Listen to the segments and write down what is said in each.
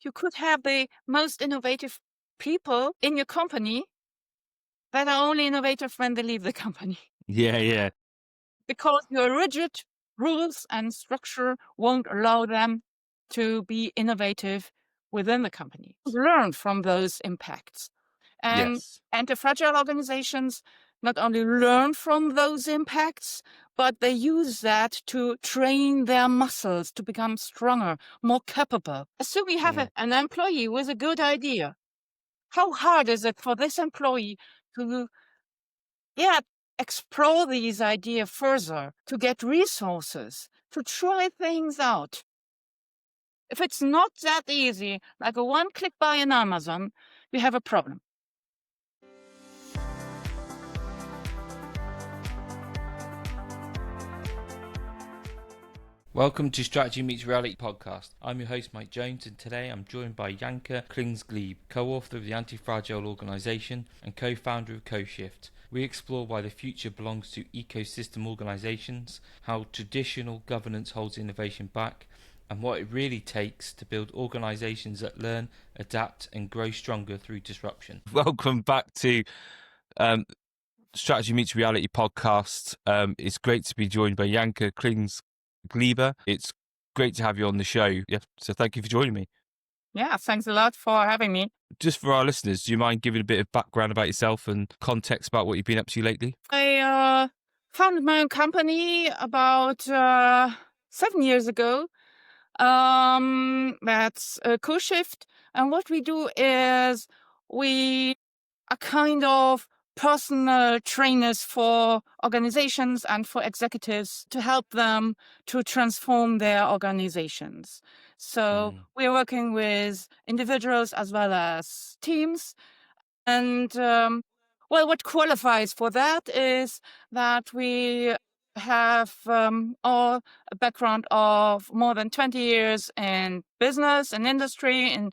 you could have the most innovative people in your company that are only innovative when they leave the company. Yeah, yeah. Because your rigid rules and structure won't allow them to be innovative within the company. Learn from those impacts. And Yes. anti-fragile organizations not only learn from those impacts, but they use that to train their muscles to become stronger, more capable. Assume you have an employee with a good idea. How hard is it for this employee to explore these ideas further, to get resources, to try things out? If it's not that easy, like a one-click buy on Amazon, you have a problem. Welcome to Strategy Meets Reality podcast. I'm your host, Mike Jones, and today I'm joined by Janka Krings-Klebe, co-author of the Antifragile Organization and co-founder of CoShift. We explore why the future belongs to ecosystem organizations, how traditional governance holds innovation back, and what it really takes to build organizations that learn, adapt, and grow stronger through disruption. Welcome back to Strategy Meets Reality podcast. It's great to be joined by Janka Krings-Klebe. It's great to have you on the show. Yeah, so thank you for joining me. Yeah, thanks a lot for having me. Just for our listeners, do you mind giving a bit of background about yourself and context about what you've been up to lately? I founded my own company about 7 years ago. That's CoShift. And what we do is we are kind of personal trainers for organizations and for executives to help them to transform their organizations. So we're working with individuals as well as teams. And what qualifies for that is that we have all a background of more than 20 years in business and industry, in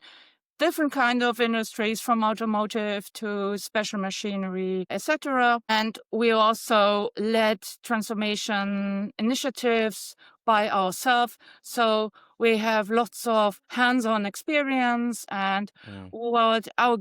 different kind of industries, from automotive to special machinery, etc. And we also led transformation initiatives by ourselves. So we have lots of hands-on experience, and what our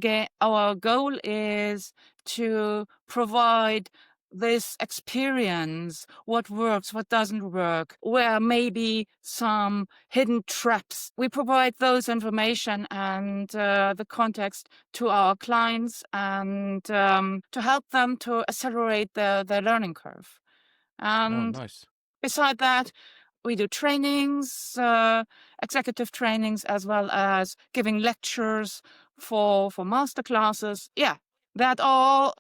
goal is to provide this experience, what works, what doesn't work, where maybe some hidden traps. We provide those information and the context to our clients, and to help them to accelerate their learning curve. And nice. beside that, we do trainings, executive trainings, as well as giving lectures for master classes. Yeah, that all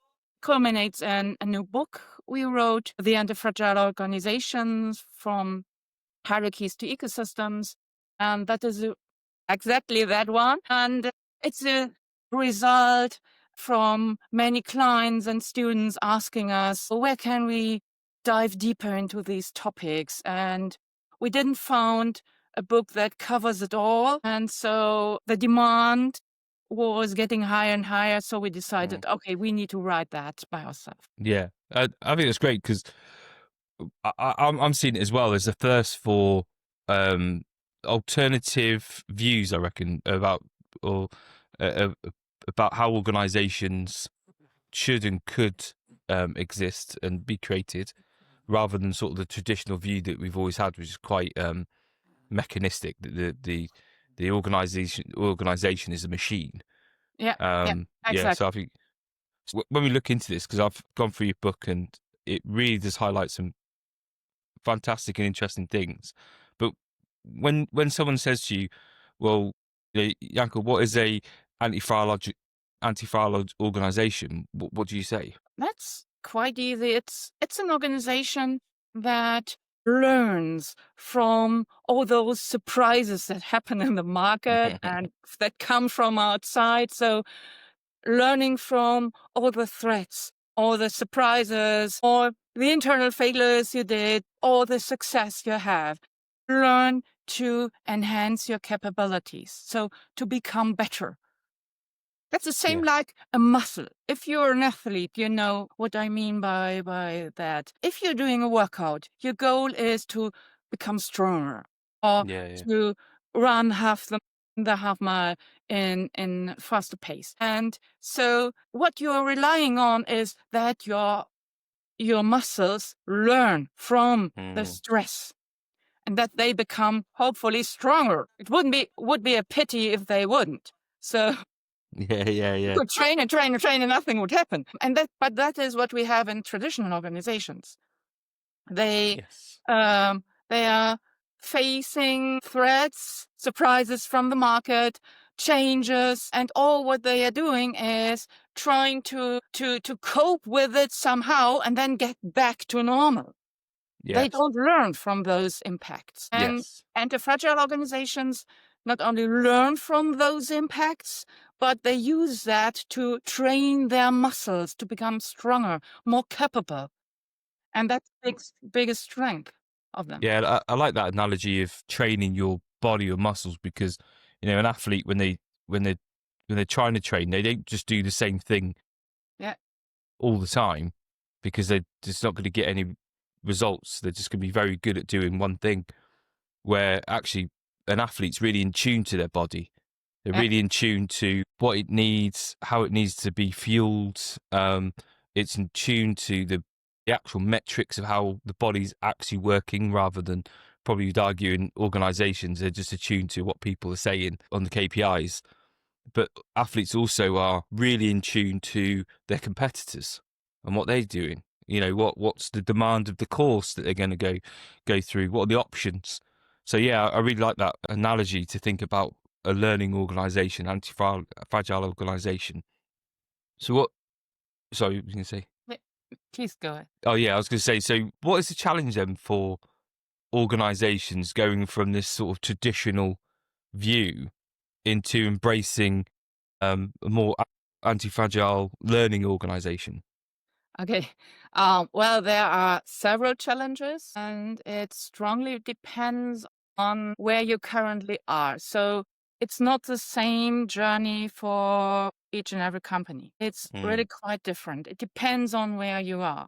culminates in a new book we wrote, The Antifragile Organizations, from Hierarchies to Ecosystems. And that is exactly that one. And it's a result from many clients and students asking us, where can we dive deeper into these topics? And we didn't find a book that covers it all. And so the demand was getting higher and higher. So we decided, okay, we need to write that by ourselves. Yeah, I think that's great because I'm seeing it as well as a thirst for alternative views, I reckon, about how organisations should and could exist and be created, rather than sort of the traditional view that we've always had, which is quite mechanistic. The organisation is a machine. Yeah, exactly. So I think when we look into this, because I've gone through your book and it really does highlight some fantastic and interesting things. But when someone says to you, well, Janka, what is a antifragile organization? What do you say? That's quite easy. It's an organization that learns from all those surprises that happen in the market and that come from outside. So learning from all the threats, all the surprises, or the internal failures you did, or the success you have. Learn to enhance your capabilities, so to become better. That's the same like a muscle. If you're an athlete, you know what I mean by that. If you're doing a workout, your goal is to become stronger, or to run half the the half mile in faster pace. And so what you're relying on is that your muscles learn from the stress and that they become hopefully stronger. It would be a pity if they wouldn't. So Yeah. could train and train and train and nothing would happen. But that is what we have in traditional organizations. They Yes. they are facing threats, surprises from the market, changes, and all what they are doing is trying to cope with it somehow and then get back to normal. They Yes. don't learn from those impacts. And Yes. anti-fragile organizations not only learn from those impacts, but they use that to train their muscles to become stronger, more capable. And that's biggest strength of them. Yeah, I like that analogy of training your body or muscles, because an athlete, when they're trying to train, they don't just do the same thing Yeah. all the time, because they're just not going to get any results. They're just going to be very good at doing one thing. Where actually an athlete's really in tune to their body. They're Yeah. really in tune to what it needs, how it needs to be fueled. It's in tune to the actual metrics of how the body's actually working, rather than, probably you'd argue, in organisations, they're just attuned to what people are saying on the KPIs. But athletes also are really in tune to their competitors and what they're doing. What's the demand of the course that they're going to go through? What are the options? So yeah, I really like that analogy to think about a learning organisation, anti-fragile organisation. So what? Sorry, you was going to say? Please go ahead. Oh yeah, I was going to say. So what is the challenge then for organisations going from this sort of traditional view into embracing a more anti-fragile learning organisation? Okay. Well, there are several challenges, and it strongly depends on where you currently are. So it's not the same journey for each and every company. It's really quite different. It depends on where you are.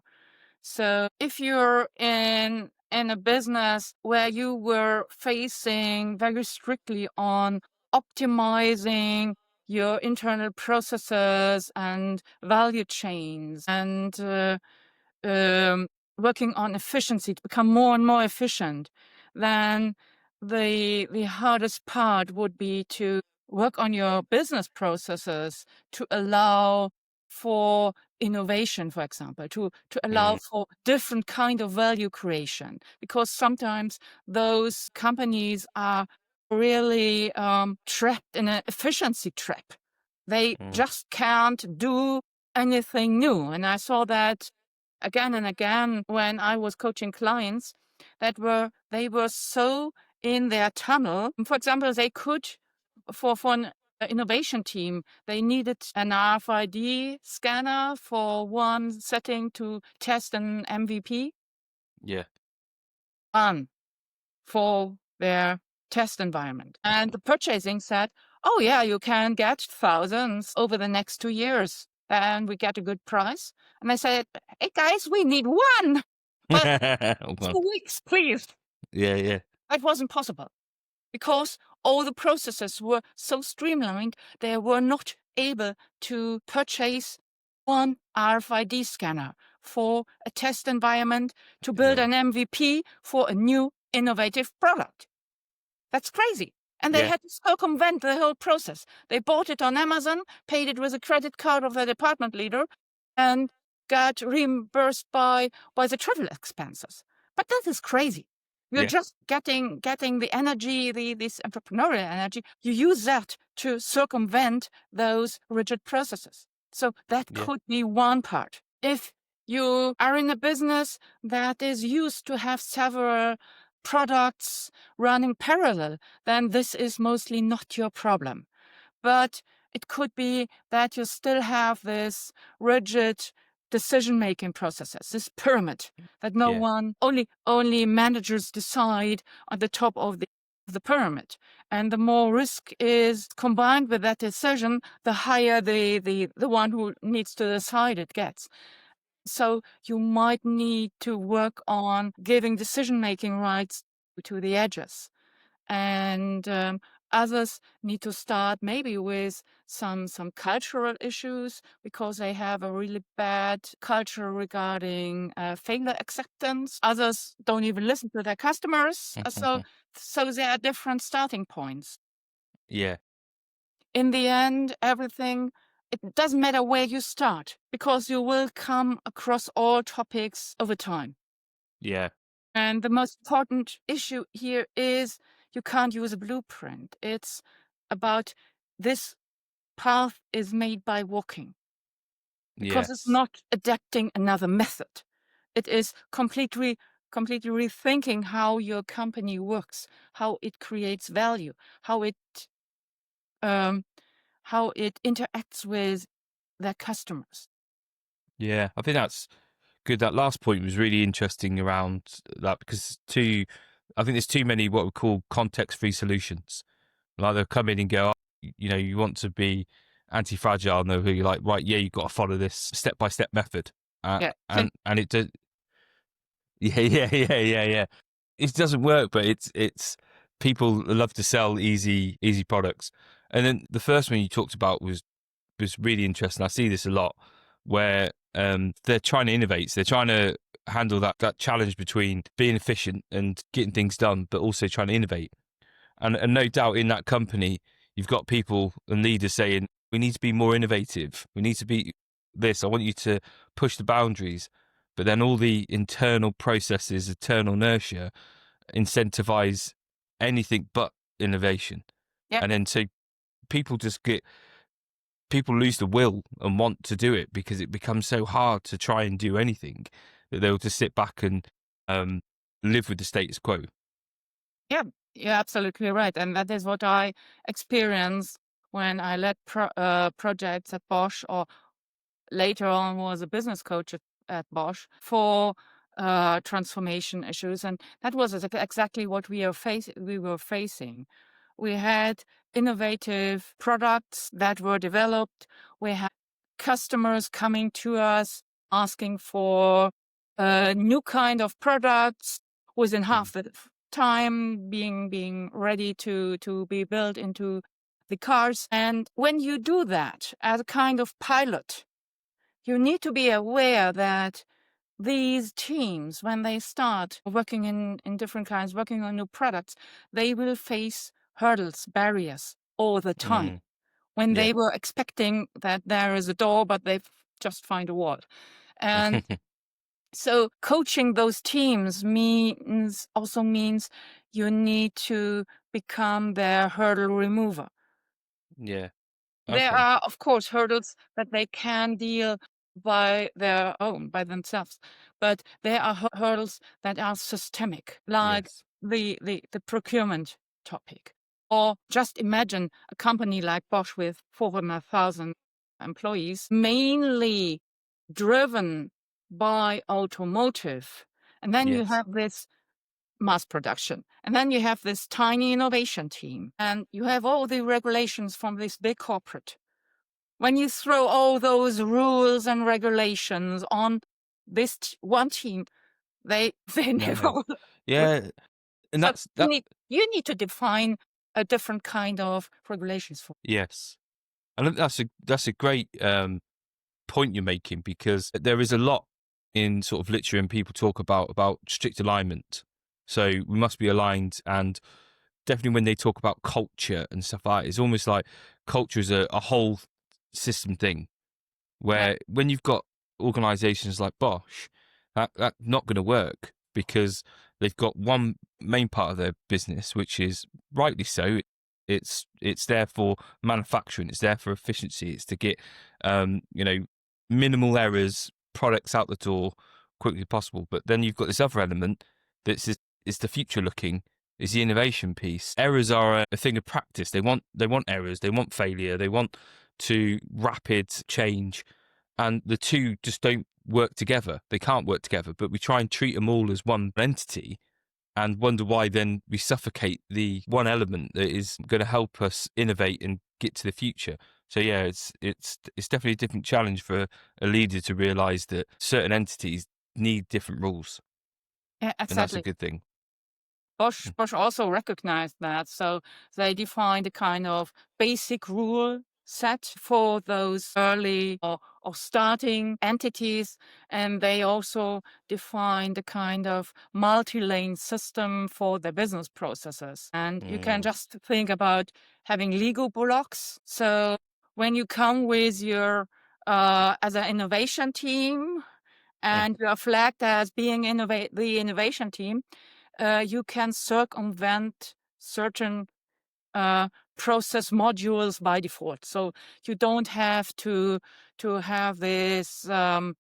So if you're in a business where you were facing very strictly on optimizing your internal processes and value chains and working on efficiency to become more and more efficient, then the hardest part would be to work on your business processes to allow for innovation, for example, to allow for different kind of value creation, because sometimes those companies are really trapped in an efficiency trap. They just can't do anything new. And I saw that again and again when I was coaching clients they were so in their tunnel. For example, they could, for an innovation team, they needed an RFID scanner for one setting to test an MVP. Yeah. One for their test environment. And the purchasing said, oh yeah, you can get thousands over the next 2 years and we get a good price. And I said, hey guys, we need one, but 2 weeks, please. Yeah. It wasn't possible because all the processes were so streamlined, they were not able to purchase one RFID scanner for a test environment to build an MVP for a new innovative product. That's crazy. And they had to circumvent the whole process. They bought it on Amazon, paid it with a credit card of the department leader, and got reimbursed by the travel expenses. But that is crazy. You're just getting the energy, this entrepreneurial energy. You use that to circumvent those rigid processes. So that could be one part. If you are in a business that is used to have several products running parallel, then this is mostly not your problem. But it could be that you still have this rigid decision-making processes, this pyramid that no one, only managers decide on the top of the pyramid. And the more risk is combined with that decision, the higher the one who needs to decide it gets. So you might need to work on giving decision-making rights to the edges. And Others need to start maybe with some cultural issues because they have a really bad culture regarding failure acceptance. Others don't even listen to their customers. So there are different starting points. Yeah. In the end, it doesn't matter where you start because you will come across all topics over time. Yeah. And the most important issue here is you can't use a blueprint. It's about this path is made by walking because it's Yes. not adapting another method. It is completely rethinking how your company works, how it creates value, how it interacts with their customers. Yeah. I think that's good. That last point was really interesting around that because I think there's too many what we call context-free solutions. Like they'll come in and go, oh, you want to be anti-fragile, and they'll be like, right, yeah, you've got to follow this step-by-step method. Yeah, and it does. Yeah. It doesn't work, but it's people love to sell easy products. And then the first one you talked about was really interesting. I see this a lot where they're trying to innovate. So they're trying to handle that challenge between being efficient and getting things done, but also trying to innovate. And no doubt in that company, you've got people and leaders saying, we need to be more innovative. We need to be this. I want you to push the boundaries. But then all the internal processes, internal inertia, incentivize anything but innovation. yeah. And then so people lose the will and want to do it because it becomes so hard to try and do anything that they'll just sit back and live with the status quo. Yeah, you're absolutely right. And that is what I experienced when I led projects at Bosch, or later on was a business coach at Bosch for transformation issues. And that was exactly what we were facing. We had innovative products that were developed. We had customers coming to us asking for a new kind of products within half the time being ready to be built into the cars. And when you do that as a kind of pilot, you need to be aware that these teams, when they start working in different kinds, working on new products, they will face hurdles, barriers all the time. When they were expecting that there is a door, but they've just find a wall. And so coaching those teams also means you need to become their hurdle remover. Yeah. There Okay. are, of course, hurdles that they can deal by themselves, but there are hurdles that are systemic, like Yes. the procurement topic. Or just imagine a company like Bosch with 400,000 employees, mainly driven by automotive. And then you Yes. have this mass production. And then you have this tiny innovation team. And you have all the regulations from this big corporate. When you throw all those rules and regulations on this one team, they never No. Yeah. And So that's that. you need to define a different kind of regulations for. Yes. And that's a great point you're making, because there is a lot in sort of literature and people talk about strict alignment. So we must be aligned, and definitely when they talk about culture and stuff like that, it's almost like culture is a whole system thing, where when you've got organizations like Bosch, that's not going to work because they've got one main part of their business, which is rightly so. It's there for manufacturing. It's there for efficiency. It's to get, minimal errors, products out the door quickly as possible. But then you've got this other element that's is the future looking, is the innovation piece. Errors are a thing of practice. They want errors. They want failure. They want to rapid change, and the two just don't work together. They can't work together. But we try and treat them all as one entity, and wonder why then we suffocate the one element that is going to help us innovate and get to the future. So yeah, it's definitely a different challenge for a leader to realize that certain entities need different rules. Yeah, And that's a exactly. good thing. Bosch also recognized that. So they defined a kind of basic rule set for those early or starting entities. And they also defined a kind of multi-lane system for the business processes. And you can just think about having legal blocks. So when you come with your as an innovation team and you are flagged as being the innovation team, you can circumvent certain process modules by default. So you don't have to have this, let's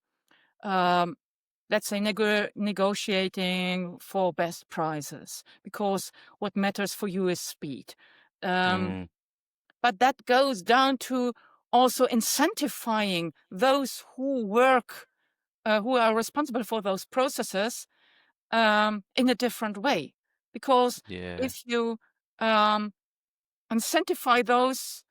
say, negotiating for best prices, because what matters for you is speed. But that goes down to also incentivizing those who work, who are responsible for those processes, in a different way. Because if you incentivize those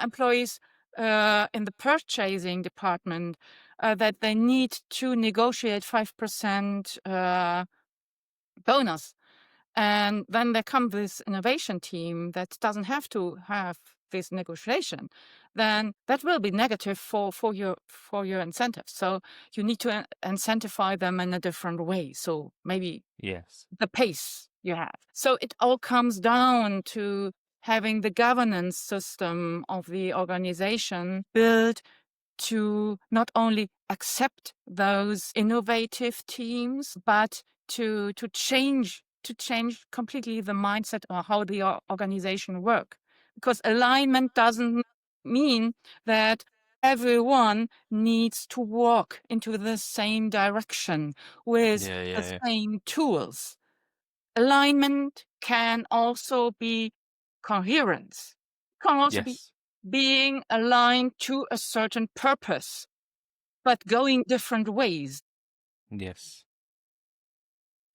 employees in the purchasing department that they need to negotiate 5% bonus, and then there comes this innovation team that doesn't have to have this negotiation, then that will be negative for your incentives. So you need to incentivize them in a different way. So maybe the pace you have. So it all comes down to having the governance system of the organization built to not only accept those innovative teams, but to change completely the mindset or how the organization work. Because alignment doesn't mean that everyone needs to walk into the same direction with the same tools. Alignment can also be coherence. Can also be being aligned to a certain purpose, but going different ways.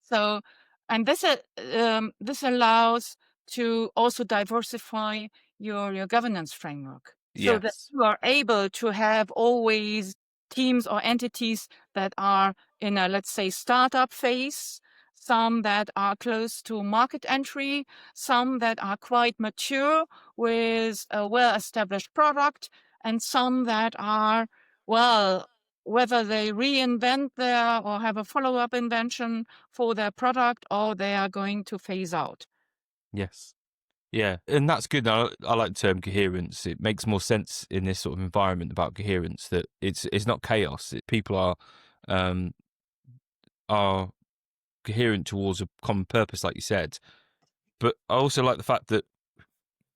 So, and this allows to also diversify your governance framework, so that you are able to have always teams or entities that are in a, let's say, startup phase, some that are close to market entry, some that are quite mature with a well-established product, and some that are, well, whether they reinvent their or have a follow-up invention for their product, or they are going to phase out. Yeah, and that's good. I like the term coherence. It makes more sense in this sort of environment about coherence, that it's not chaos. People are coherent towards a common purpose, like you said. But I also like the fact that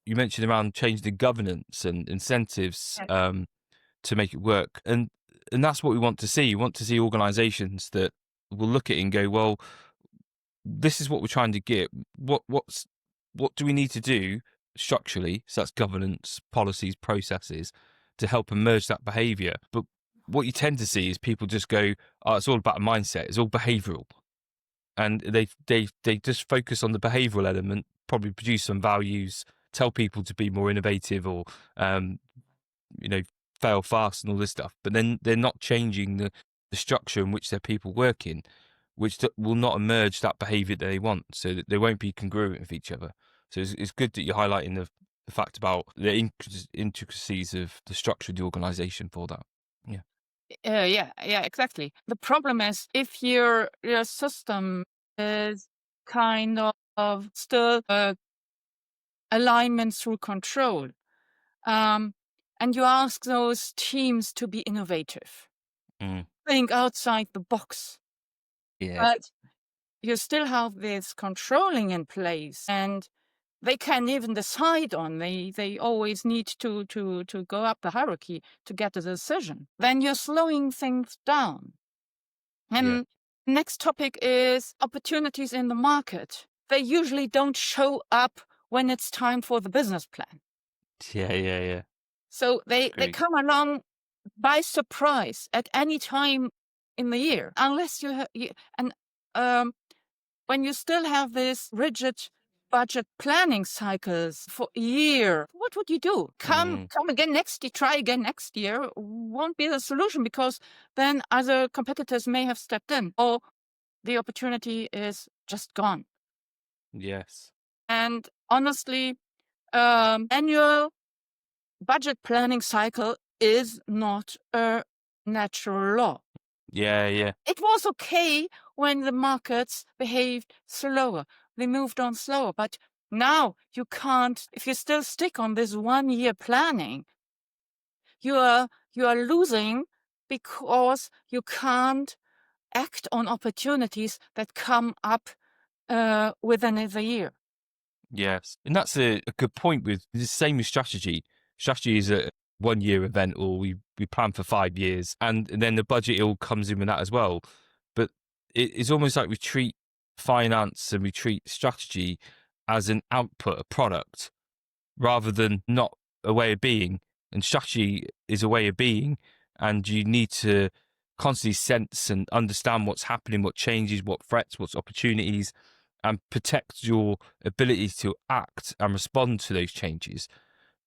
you mentioned around changing the governance and incentives to make it work, and that's what we want to see. We want to see organisations that will look at it and go, well, this is what we're trying to get. What do we need to do structurally? So that's governance, policies, processes, to help emerge that behaviour. But what you tend to see is people just go, oh, it's all about a mindset. It's all behavioural. And they just focus on the behavioural element, probably produce some values, tell people to be more innovative, or fail fast and all this stuff. But then they're not changing the structure in which their people work in, which will not emerge that behaviour that they want, so that they won't be congruent with each other. So it's good that you're highlighting the fact about the intricacies of the structure of the organisation for that. Yeah, exactly. The problem is, if your system is kind of still alignment through control, and you ask those teams to be innovative, think outside the box, but you still have this controlling in place, and they can even decide on. They always need to go up the hierarchy to get a decision. Then you're slowing things down. And next topic is opportunities in the market. They usually don't show up when it's time for the business plan. Yeah. So they come along by surprise at any time in the year, unless when you still have this rigid budget planning cycles for a year, what would you do? Come again next year, try again next year, won't be the solution, because then other competitors may have stepped in, or the opportunity is just gone. Yes. And honestly, annual budget planning cycle is not a natural law. Yeah, yeah. It was okay when the markets behaved slower. They moved on slower. But now you can't, if you still stick on this 1 year planning, you are losing because you can't act on opportunities that come up within the year. Yes. And that's a good point with the same with strategy. Strategy is a 1 year event, or we plan for 5 years, and then the budget all comes in with that as well. But it's almost like we treat finance and we treat strategy as an output, a product, rather than not a way of being. And strategy is a way of being, and you need to constantly sense and understand what's happening, what changes, what threats, what's opportunities, and protect your ability to act and respond to those changes.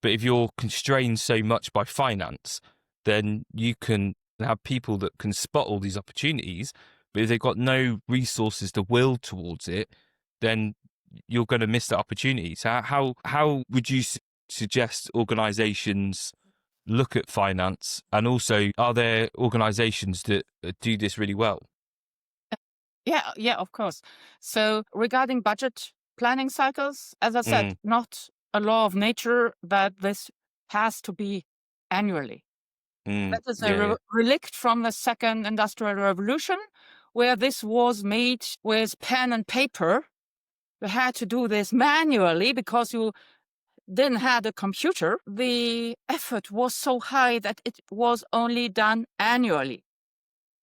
But if you're constrained so much by finance, then you can have people that can spot all these opportunities, but if they've got no resources to will towards it, then you're going to miss that opportunity. So how would you suggest organizations look at finance? And also, are there organizations that do this really well? Yeah, of course. So regarding budget planning cycles, as I said, not a law of nature that this has to be annually. That is a relict from the second industrial revolution, where this was made with pen and paper. You had to do this manually because you didn't have a computer. The effort was so high that it was only done annually.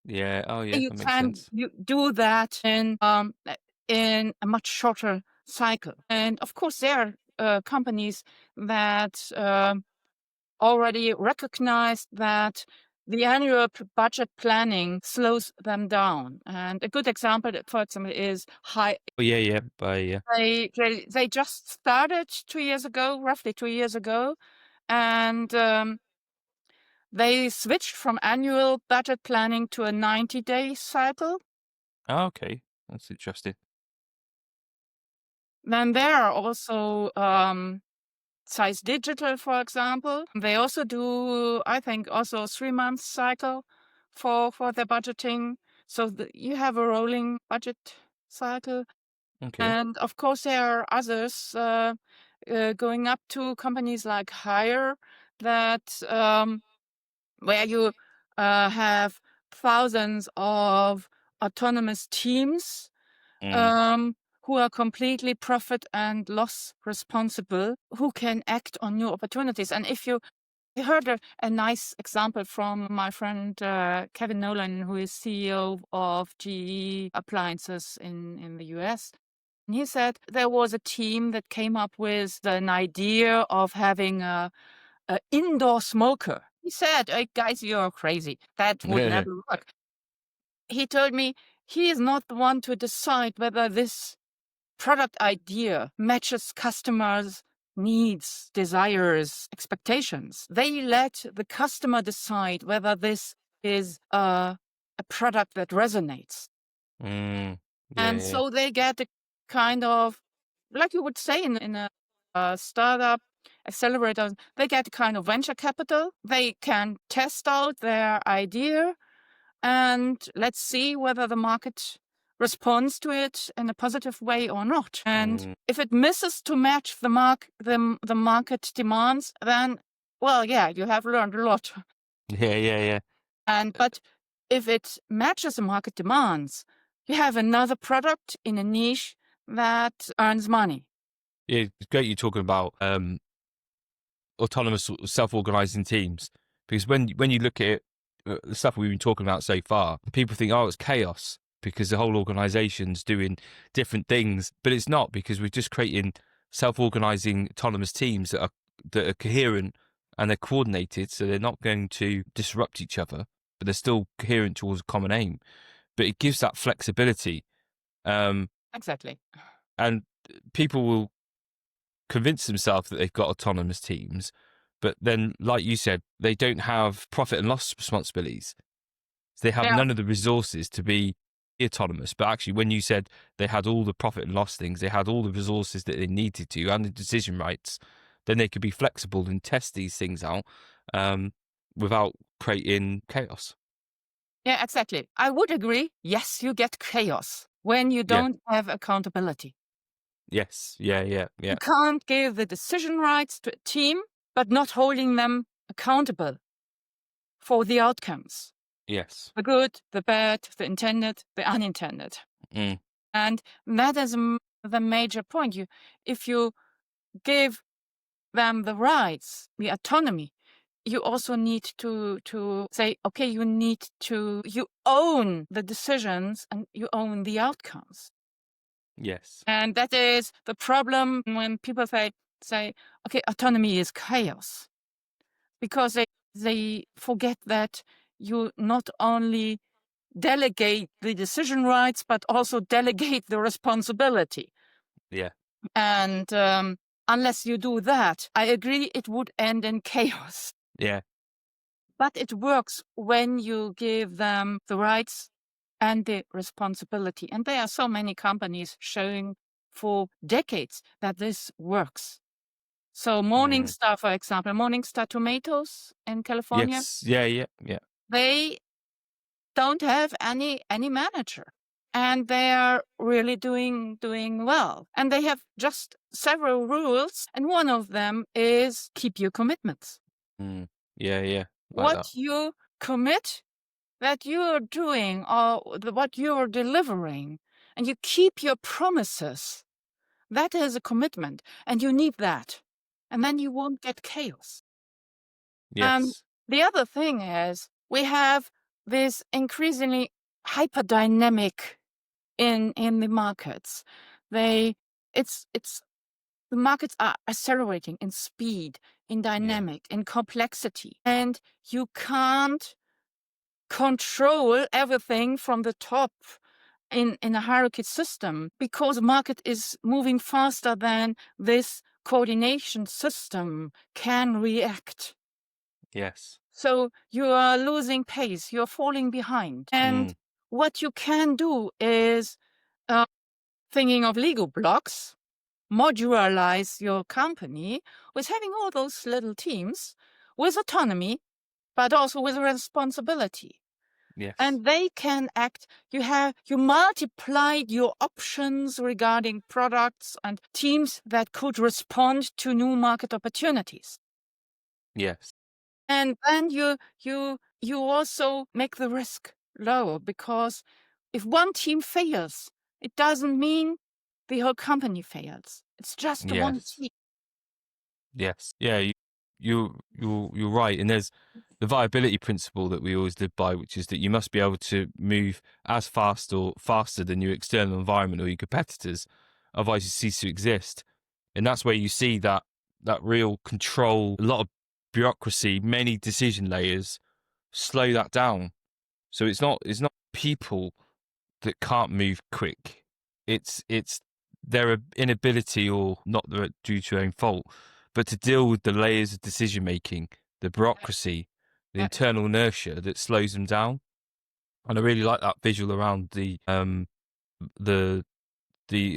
Yeah. Oh, yeah. You That makes can sense. do that in a much shorter cycle. And of course, there are companies that already recognized that the annual budget planning slows them down. And a good example, for example, is high. Oh, yeah. Yeah. They just started 2 years ago, roughly 2 years ago, and they switched from annual budget planning to a 90-day cycle. Oh, okay. That's interesting. Then there are also Size Digital, for example. They also do, I think, also a 3-month cycle for their budgeting. So you have a rolling budget cycle. Okay. And of course, there are others going up to companies like Hire that where you have thousands of autonomous teams who are completely profit and loss responsible, who can act on new opportunities. And if you heard a nice example from my friend Kevin Nolan, who is CEO of GE Appliances in the US. And he said there was a team that came up with an idea of having a indoor smoker. He said, "Hey, guys, you're crazy. That would never work." He told me he is not the one to decide whether this product idea matches customers' needs, desires, expectations. They let the customer decide whether this is a product that resonates. And so they get a kind of, like you would say in a startup accelerator, they get a kind of venture capital. They can test out their idea and let's see whether the market responds to it in a positive way or not. And if it misses to match the market demands, then, well, yeah, you have learned a lot. Yeah. But if it matches the market demands, you have another product in a niche that earns money. Yeah, it's great you're talking about autonomous self-organizing teams, because when you look at it, the stuff we've been talking about so far, people think, oh, it's chaos because the whole organization's doing different things, but it's not, because we're just creating self-organizing autonomous teams that are coherent and they're coordinated, so they're not going to disrupt each other, but they're still coherent towards a common aim. But it gives that flexibility. Exactly. And people will convince themselves that they've got autonomous teams, but then, like you said, they don't have profit and loss responsibilities. So they have none of the resources to be autonomous, but actually when you said they had all the profit and loss things, they had all the resources that they needed to and the decision rights, then they could be flexible and test these things out without creating chaos. Yeah, exactly. I would agree. Yes, you get chaos when you don't have accountability. Yes. Yeah. You can't give the decision rights to a team, but not holding them accountable for the outcomes. Yes. The good, the bad, the intended, the unintended. Mm. And that is the major point. If you give them the rights, the autonomy, you also need to say, okay, you own the decisions and you own the outcomes. Yes. And that is the problem when people say, okay, autonomy is chaos, because they forget that you not only delegate the decision rights, but also delegate the responsibility. Yeah. And unless you do that, I agree it would end in chaos. Yeah. But it works when you give them the rights and the responsibility. And there are so many companies showing for decades that this works. So Morningstar, for example, Morningstar Tomatoes in California, Yes. Yeah. they don't have any manager. And they are really doing well. And they have just several rules. And one of them is keep your commitments. Yeah. What you commit that you're doing or what you're delivering, and you keep your promises, that is a commitment. And you need that. And then you won't get chaos. Yes. The other thing is we have this increasingly hyperdynamic in the markets. The markets are accelerating in speed, in dynamic, in complexity, and you can't control everything from the top in a hierarchy system, because the market is moving faster than this coordination system can react. Yes. So you are losing pace, you're falling behind. And what you can do is thinking of Lego blocks, modularize your company with having all those little teams with autonomy, but also with responsibility. Yes. And they can act. You multiplied your options regarding products and teams that could respond to new market opportunities. Yes. And then you also make the risk low, because if one team fails, it doesn't mean the whole company fails. It's just one team. Yes. Yeah. You're right. And there's the viability principle that we always live by, which is that you must be able to move as fast or faster than your external environment or your competitors, otherwise you cease to exist. And that's where you see that real control, a lot of bureaucracy, many decision layers slow that down. So it's not people that can't move quick. It's their inability, or not due to their own fault, but to deal with the layers of decision making, the bureaucracy, the internal inertia that slows them down. And I really like that visual around the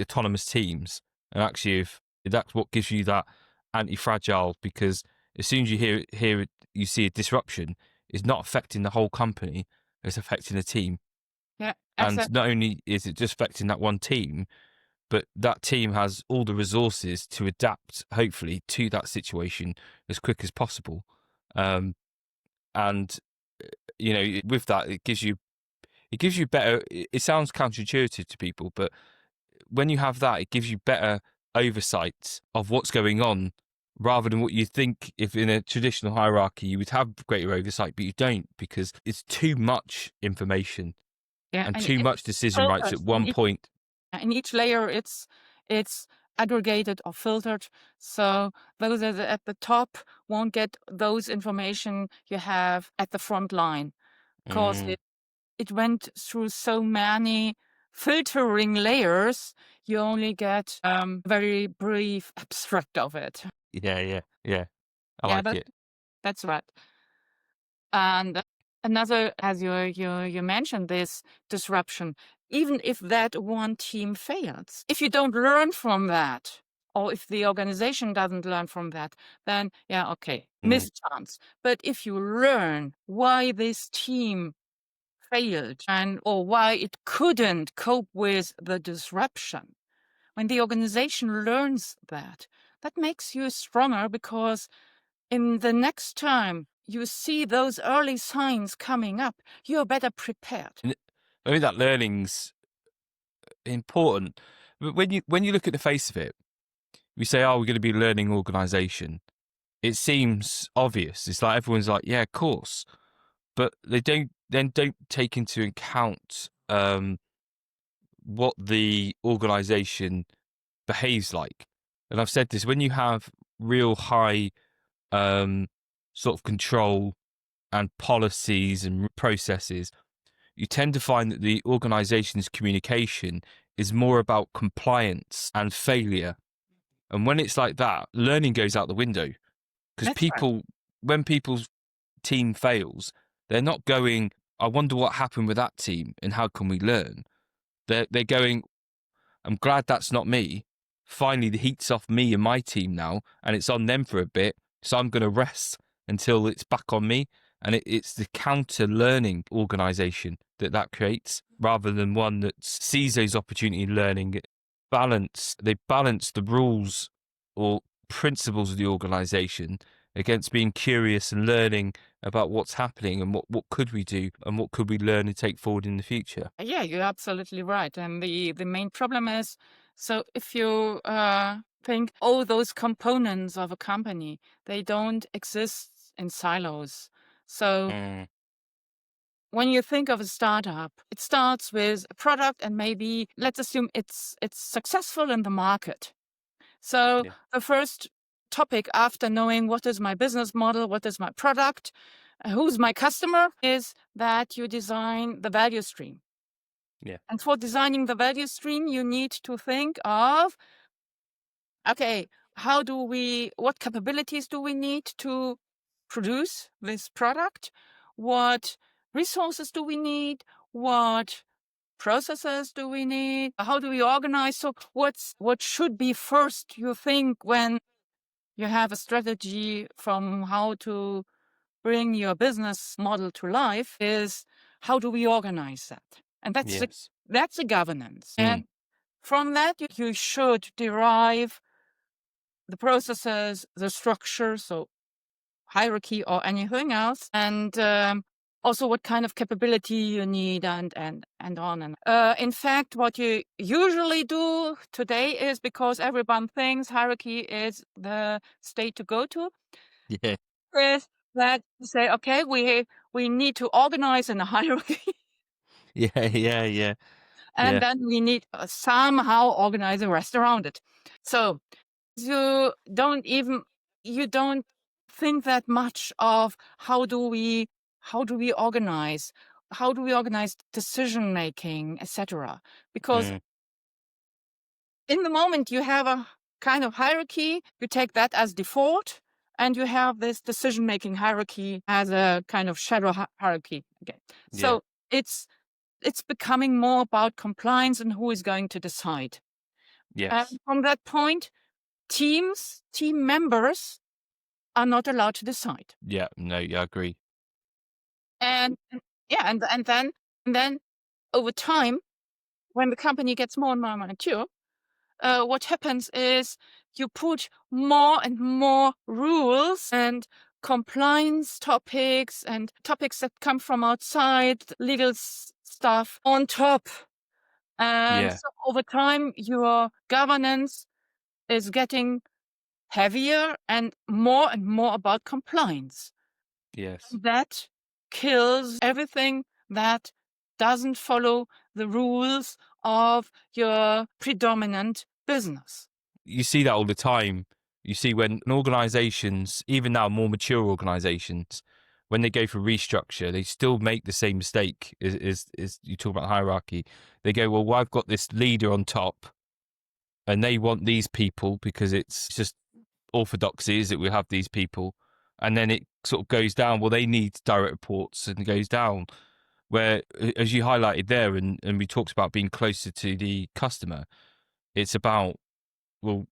autonomous teams. And actually, if that's what gives you that anti-fragile, because as soon as you hear it, you see a disruption, it's not affecting the whole company, it's affecting a team. Yeah, and not only is it just affecting that one team, but that team has all the resources to adapt, hopefully, to that situation as quick as possible. And with that, it gives you better. It sounds counterintuitive to people, but when you have that, it gives you better oversight of what's going on, rather than what you think. If in a traditional hierarchy you would have greater oversight, but you don't, because it's too much information and too much decision rights at one point. In each layer, it's aggregated or filtered, so those at the top won't get those information you have at the front line, because it went through so many filtering layers. You only get very brief abstract of it. Yeah. I like it. That's right. And another, as you mentioned, this disruption. even if that one team fails. If you don't learn from that, or if the organization doesn't learn from that, then yeah, okay, missed chance. But if you learn why this team failed or why it couldn't cope with the disruption, when the organization learns that, that makes you stronger, because in the next time you see those early signs coming up, you're better prepared. I mean, that learning's important. But when you look at the face of it, we say, "Oh, we're going to be a learning organization." It seems obvious. It's like everyone's like, "Yeah, of course," but they don't take into account what the organization behaves like. And I've said this: when you have real high sort of control and policies and processes, you tend to find that the organization's communication is more about compliance and failure. And when it's like that, learning goes out the window, because when people's team fails, they're not going, "I wonder what happened with that team and how can we learn." They're going, "I'm glad that's not me. Finally, the heat's off me and my team now, and it's on them for a bit. So I'm going to rest until it's back on me." And it's the counter-learning organisation that creates, rather than one that sees those opportunity in learning. They balance the rules or principles of the organisation against being curious and learning about what's happening and what could we do and what could we learn and take forward in the future. Yeah, you're absolutely right. And the main problem is, so if you think, oh, those components of a company, they don't exist in silos. So when you think of a startup, it starts with a product, and maybe let's assume it's successful in the market. So the first topic after knowing what is my business model, what is my product, who's my customer, is that you design the value stream. Yeah. And for designing the value stream, you need to think of, okay, what capabilities do we need to produce this product? What resources do we need? What processes do we need? How do we organize? So what should be first, you think, when you have a strategy from how to bring your business model to life, is how do we organize that? And that's a governance. And from that, you should derive the processes, the structure, so hierarchy or anything else, and also what kind of capability you need, and on. And in fact, what you usually do today is, because everyone thinks hierarchy is the state to go to, is that you say, okay, we need to organize in a hierarchy. Yeah. And then we need somehow organize the rest around it. So you don't think that much of how do we organize, decision making, etc. Because in the moment you have a kind of hierarchy, you take that as default, and you have this decision making hierarchy as a kind of shadow hierarchy again. So it's becoming more about compliance and who is going to decide. And from that point, team members are not allowed to decide. Yeah, no, I agree. And then over time, when the company gets more and more mature, what happens is you put more and more rules and compliance topics and topics that come from outside, legal stuff on top. And so over time, your governance is getting heavier and more about compliance. That kills everything that doesn't follow the rules of your predominant business. You see that all the time. You see when organizations, even now more mature organizations, when they go for restructure, they still make the same mistake as you talk about hierarchy. They go, well, I've got this leader on top and they want these people because it's just orthodoxy is that we have these people. And then it sort of goes down. Well, they need direct reports and it goes down. where, as you highlighted there, and we talked about being closer to the customer, it's about, well,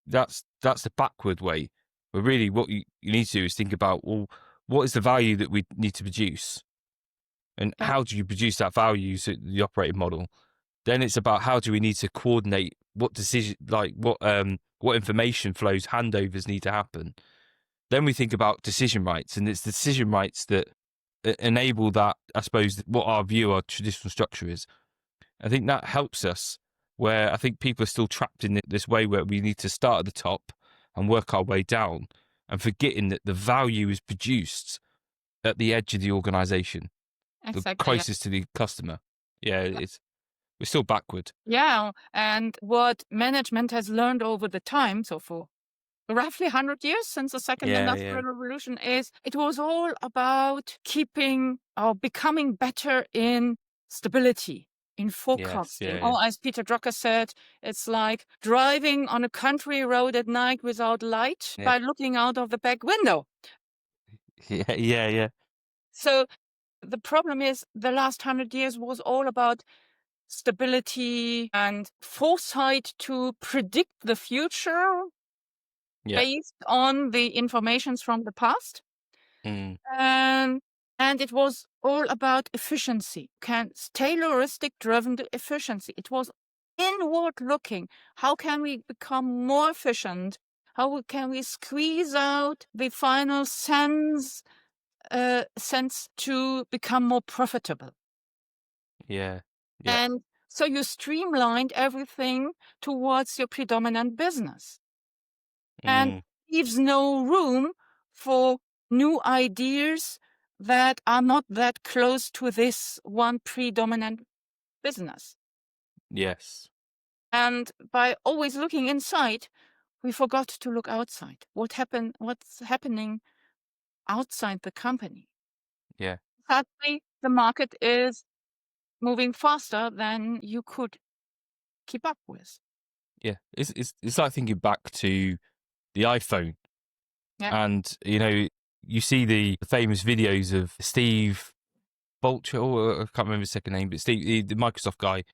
that's the backward way. But really, what you need to do is think about, well, what is the value that we need to produce, and Yeah, how do you produce that value? So the operating model. Then it's about how do we need to coordinate what decision, like what information flows, handovers need to happen. Then we think about decision rights, and it's the decision rights that enable that, I suppose, what our view, our traditional structure is. I think that helps us, where I think people are still trapped in this way where we need to start at the top and work our way down, and forgetting that the value is produced at the edge of the organization, the exactly. Yeah. closest to the customer. Yeah, we're still backward. Yeah, and what management has learned over the time, so for roughly 100 years since the second Yeah, industrial revolution, is it was all about keeping or becoming better in stability, in forecasting. yeah. Or as Peter Drucker said, it's like driving on a country road at night without light Yeah. by looking out of the back window. Yeah. So the problem is the last 100 years was all about stability and foresight to predict the future Yeah. based on the informations from the past. Mm. And it was all about efficiency, Tayloristic driven to efficiency. It was inward looking. How can we become more efficient? How can we squeeze out the final sense to become more profitable? Yeah. And so you streamlined everything towards your predominant business, and Mm. leaves no room for new ideas that are not that close to this one predominant business. Yes. And by always looking inside, we forgot to look outside. What's happening outside the company? Yeah. Sadly, the market is moving faster than you could keep up with. Yeah. It's like thinking back to the iPhone. Yeah. And, you see the famous videos of Steve Bolcher, or I can't remember his second name, but Steve, the Microsoft guy,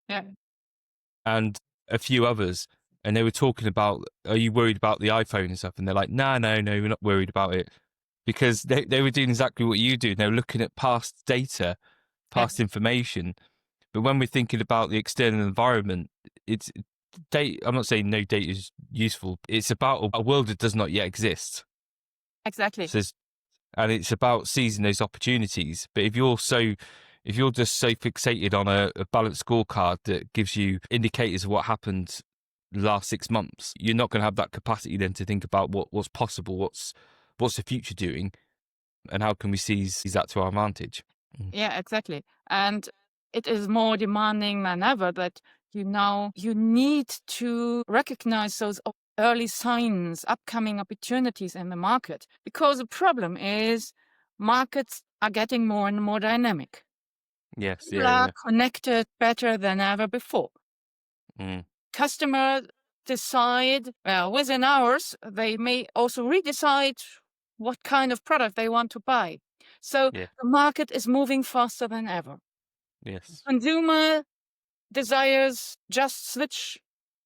Yeah. and a few others. And they were talking about, are you worried about the iPhone and stuff? And they're like, no, we're not worried about it. Because they were doing exactly what you do. They were looking at past data, past information. But when we're thinking about the external environment, it's data. I'm not saying no data is useful. It's about a world that does not yet exist. Exactly. So, and it's about seizing those opportunities. But if you're just so fixated on a balanced scorecard that gives you indicators of what happened the last 6 months, you're not going to have that capacity then to think about what's possible, what's the future doing, and how can we seize that to our advantage. Yeah, exactly. And it is more demanding than ever that you need to recognize those early signs, upcoming opportunities in the market. Because the problem is markets are getting more and more dynamic. Yes, People are connected better than ever before. Mm. Customers decide, within hours, they may also redecide what kind of product they want to buy. So Yeah. the market is moving faster than ever. Yes. Consumer desires just switch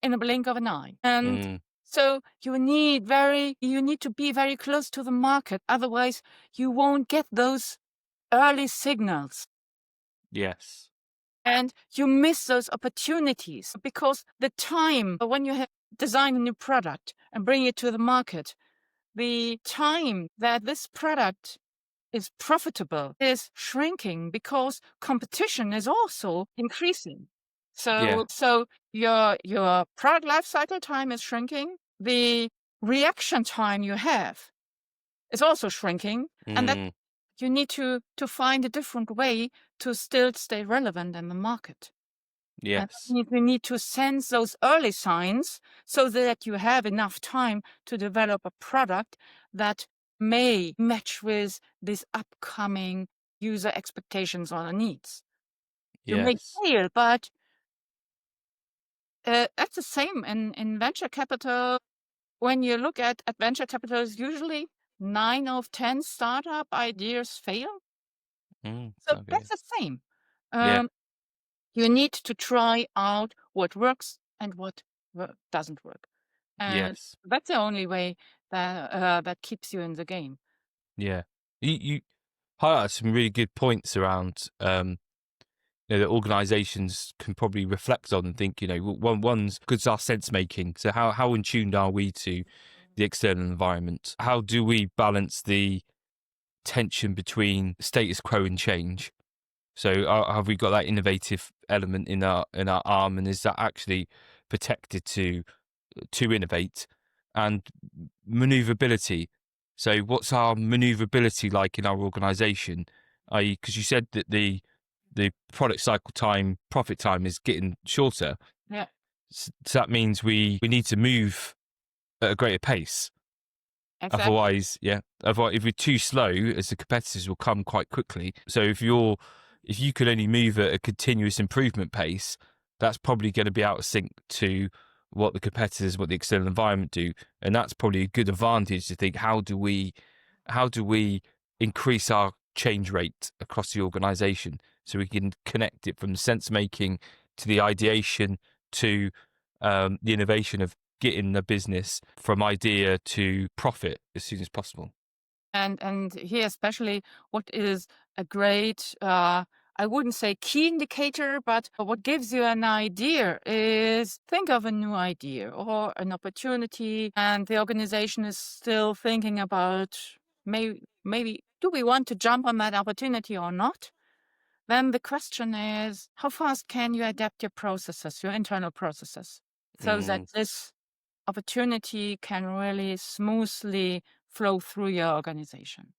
in a blink of an eye. And so you need to be very close to the market. Otherwise, you won't get those early signals. Yes. And you miss those opportunities because the time when you design a new product and bring it to the market, the time that this product is profitable is shrinking because competition is also increasing. So your product life cycle time is shrinking. The reaction time you have is also shrinking, and that you need to find a different way to still stay relevant in the market. Yes. And you need to sense those early signs so that you have enough time to develop a product that may match with these upcoming user expectations or needs. You may fail, but that's the same in venture capital. When you look at venture capital, usually 9 of 10 startup ideas fail. So Okay. that's the same. Yeah. You need to try out what works and what doesn't work. And Yes. that's the only way that keeps you in the game. Yeah. You highlight some really good points around that organisations can probably reflect on and think, one's goods are sense making. So how in tuned are we to the external environment? How do we balance the tension between status quo and change? So have we got that innovative element in our arm, and is that actually protected to innovate? And maneuverability. So what's our maneuverability like in our organisation? Because you said that the product cycle time, profit time is getting shorter. Yeah, So that means we need to move at a greater pace. exactly. Otherwise, if we're too slow, as the competitors will come quite quickly. So if you can only move at a continuous improvement pace, that's probably going to be out of sync to what the competitors, what the external environment do, and that's probably a good advantage to think how do we increase our change rate across the organisation so we can connect it from the sense making to the ideation to the innovation of getting the business from idea to profit as soon as possible. And here especially what is a great I wouldn't say key indicator, but what gives you an idea is think of a new idea or an opportunity, and the organization is still thinking about maybe do we want to jump on that opportunity or not? Then the question is, how fast can you adapt your processes, your internal processes, so that this opportunity can really smoothly flow through your organization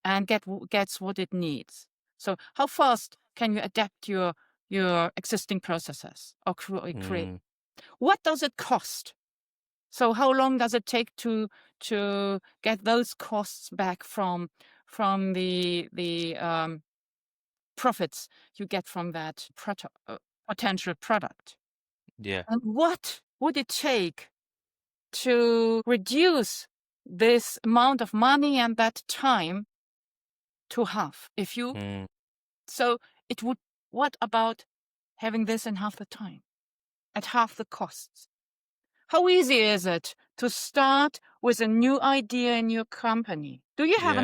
and gets what it needs. So how fast can you adapt your existing processes or create? What does it cost? So how long does it take to get those costs back from the profits you get from that potential product? Yeah. And what would it take to reduce this amount of money and that time to half? If you so it would, what about having this in half the time at half the costs? How easy is it to start with a new idea in your company? Do you have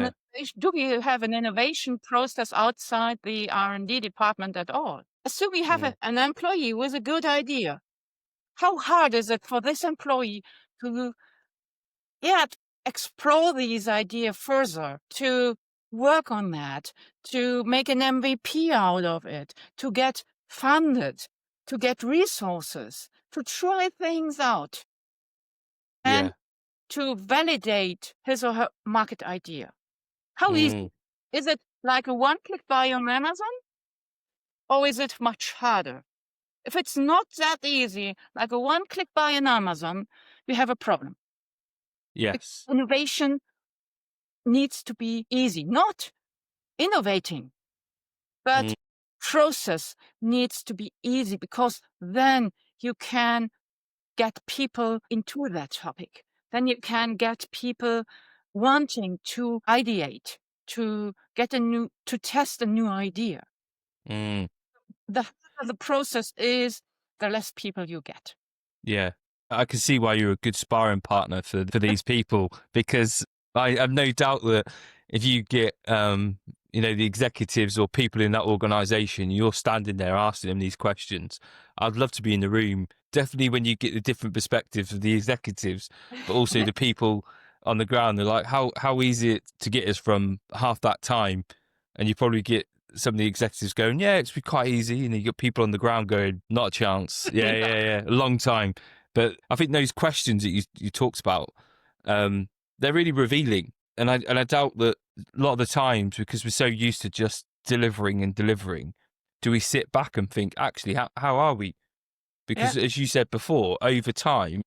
an innovation process outside the R&D department at all? Assume you have an employee with a good idea. How hard is it for this employee to explore these ideas further, to work on that, to make an MVP out of it, to get funded, to get resources, to try things out, and to validate his or her market idea? How easy? Is it like a one-click buy on Amazon, or is it much harder? If it's not that easy, like a one-click buy on Amazon, you have a problem. Yes. Innovation needs to be easy, not innovating, but process needs to be easy, because then you can get people into that topic. Then you can get people wanting to ideate, to test a new idea. The harder the process is, the less people you get. Yeah. I can see why you're a good sparring partner for these people, because I have no doubt that if you get the executives or people in that organization, you're standing there asking them these questions. I'd love to be in the room, definitely when you get the different perspectives of the executives, but also the people on the ground. They're like, how easy it to get us from half that time, and you probably get some of the executives going, yeah, it's quite easy, and you got people on the ground going, not a chance. Yeah, a long time. But I think those questions that you talked about, they're really revealing, and I doubt that a lot of the times, because we're so used to just delivering, do we sit back and think, actually, how are we? Because as you said before, over time,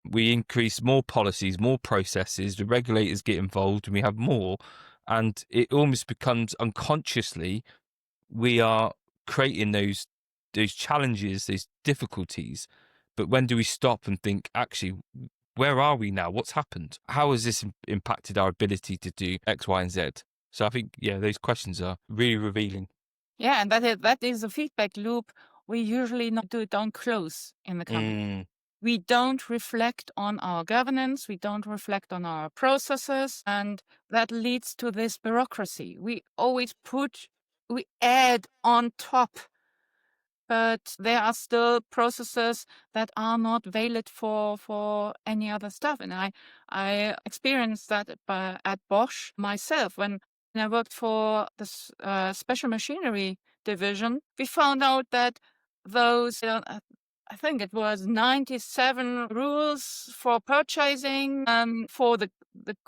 we increase more policies, more processes, the regulators get involved, and we have more, and it almost becomes unconsciously we are creating those challenges, those difficulties. But when do we stop and think, actually, where are we now? What's happened? How has this impacted our ability to do X, Y, and Z? So I think, those questions are really revealing. Yeah, and that is a feedback loop we usually don't close in the company. We don't reflect on our governance, we don't reflect on our processes, and that leads to this bureaucracy. We always we add on top, but there are still processes that are not valid for any other stuff. And I experienced that at Bosch myself when I worked for this special machinery division. We found out that those, I think it was 97 rules for purchasing for the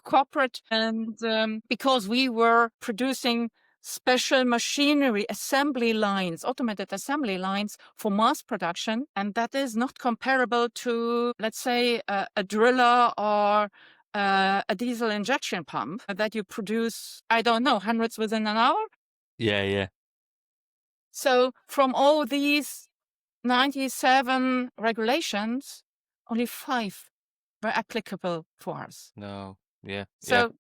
corporate, and because we were producing special machinery assembly lines, automated assembly lines for mass production. And that is not comparable to, let's say, a driller or a diesel injection pump that you produce, I don't know, hundreds within an hour. Yeah. So from all these 97 regulations, only 5 were applicable for us. No. Yeah. So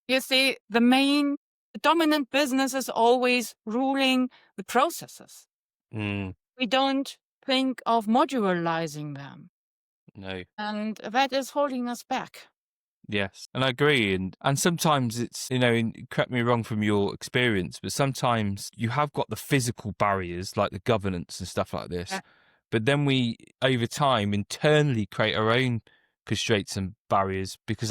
you see, the dominant business is always ruling the processes. We don't think of modularizing them. No. And that is holding us back. Yes, and I agree. And sometimes it's, and correct me wrong from your experience, but sometimes you have got the physical barriers like the governance and stuff like this. Yeah. But then we, over time, internally create our own constraints and barriers because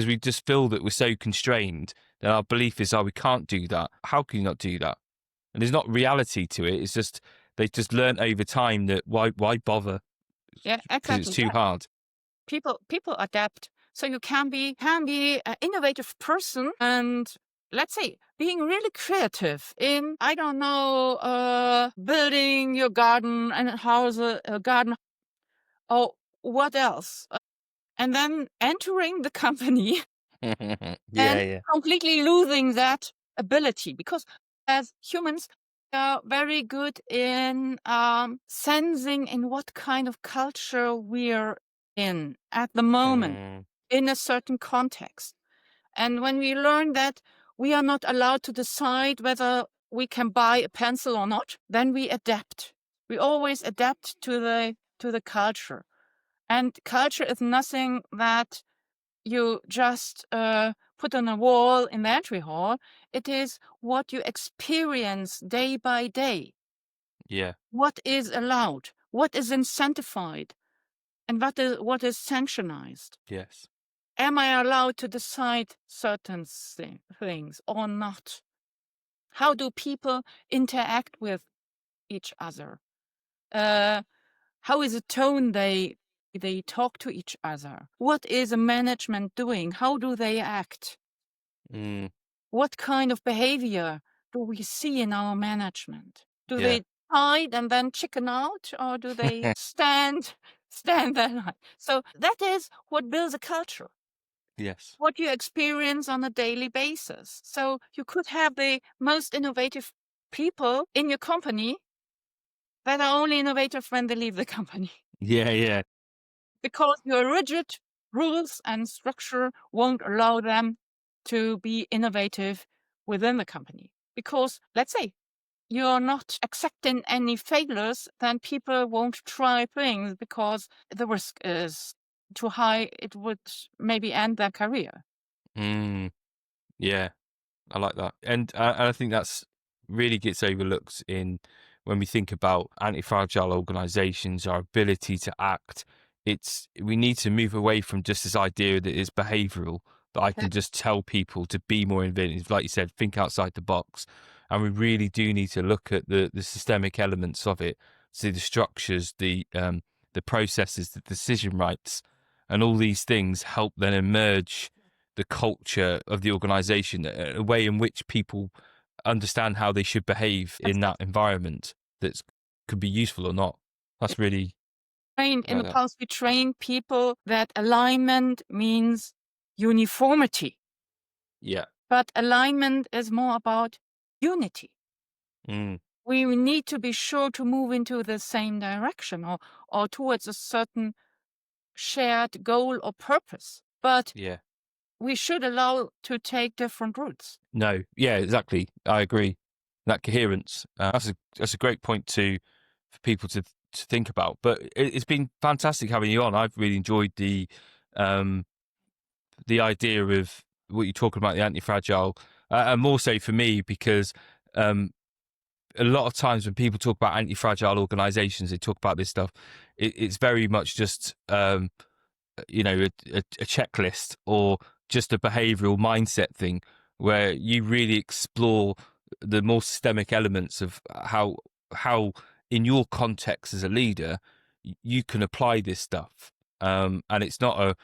we just feel that we're so constrained, then our belief is, we can't do that. How can you not do that? And there's not reality to it. It's just, they've just learned over time that why bother? Yeah, exactly. Because it's too hard. People adapt. So you can be an innovative person and, let's say, being really creative in, I don't know, building your garden and house a garden, or what else, and then entering the company and completely losing that ability, because as humans we are very good in sensing in what kind of culture we're in at the moment in a certain context. And when we learn that we are not allowed to decide whether we can buy a pencil or not, then we adapt. We always adapt to the culture. And culture is nothing that you just put on a wall in the entry hall. It is what you experience day by day. Yeah. What is allowed, what is incentivized, and what is sanctionized. Yes. Am I allowed to decide certain things or not? How do people interact with each other? How is the tone they talk to each other? What is a management doing? How do they act? What kind of behavior do we see in our management? Do they hide and then chicken out, or do they stand there? So that is what builds a culture. Yes. What you experience on a daily basis. So you could have the most innovative people in your company that are only innovative when they leave the company. Yeah. Because your rigid rules and structure won't allow them to be innovative within the company. Because, let's say, you're not accepting any failures, then people won't try things because the risk is too high. It would maybe end their career. Yeah, I like that. And I think that's really gets overlooked when we think about anti-fragile organizations, our ability to act. We need to move away from just this idea that it's behavioral, that I can just tell people to be more innovative, like you said, think outside the box. And we really do need to look at the systemic elements of it, so the structures, the processes, the decision rights, and all these things help then emerge the culture of the organization, a way in which people understand how they should behave in that environment that could be useful or not. That's really... In the past, we trained people that alignment means uniformity. Yeah. But alignment is more about unity. We need to be sure to move into the same direction or towards a certain shared goal or purpose. But we should allow to take different routes. No, yeah, exactly. I agree. That coherence. That's a great point for people to think about. But it's been fantastic having you on. I've really enjoyed the idea of what you're talking about, the anti-fragile, and more so for me because a lot of times when people talk about anti-fragile organizations, they talk about this stuff. It's very much just a checklist or just a behavioral mindset thing, where you really explore the more systemic elements of how in your context as a leader you can apply this stuff. And it's not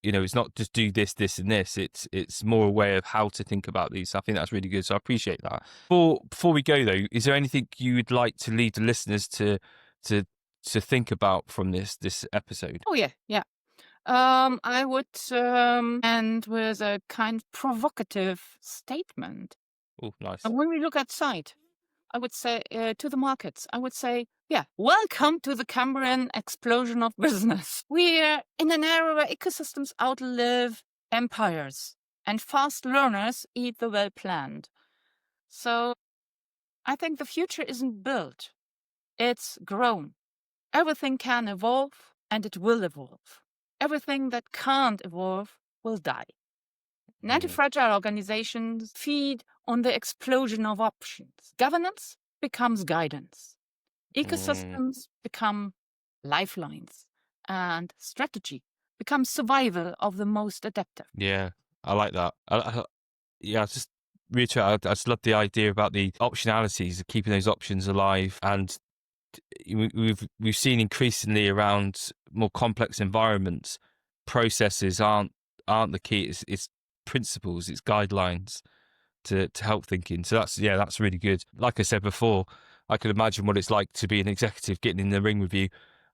it's not just do this, this, and this. It's more a way of how to think about these. I think that's really good. So I appreciate that. Before we go though, is there anything you would like to lead the listeners to think about from this episode? Oh yeah. I would end with a kind of provocative statement. Oh, nice. And when we look outside, I would say to the markets, I would say, yeah, welcome to the Cambrian explosion of business. We're in an era where ecosystems outlive empires and fast learners eat the well-planned. So I think the future isn't built, it's grown. Everything can evolve and it will evolve. Everything that can't evolve will die. Antifragile organizations feed on the explosion of options. Governance becomes guidance. Ecosystems become lifelines. And strategy becomes survival of the most adaptive. Yeah, I like that. I just reiterate, I just love the idea about the optionalities of keeping those options alive. And we've seen increasingly around more complex environments, processes aren't the key. It's principles, it's guidelines to help thinking. So that's really good. Like I said before, I could imagine what it's like to be an executive getting in the ring with you.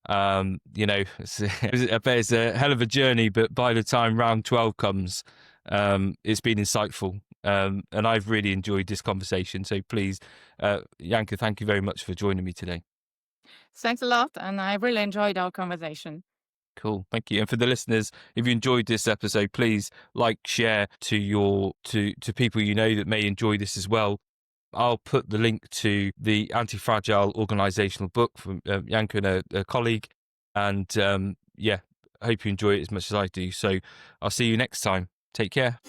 I bet it's a hell of a journey, but by the time round 12 comes, it's been insightful. And I've really enjoyed this conversation. So please, Janka, thank you very much for joining me today. Thanks a lot, and I really enjoyed our conversation. Cool, thank you. And for the listeners, if you enjoyed this episode, please like, share to people you know that may enjoy this as well. I'll put the link to the Antifragile Organizational book from Janka and a colleague. And I hope you enjoy it as much as I do. So I'll see you next time. Take care.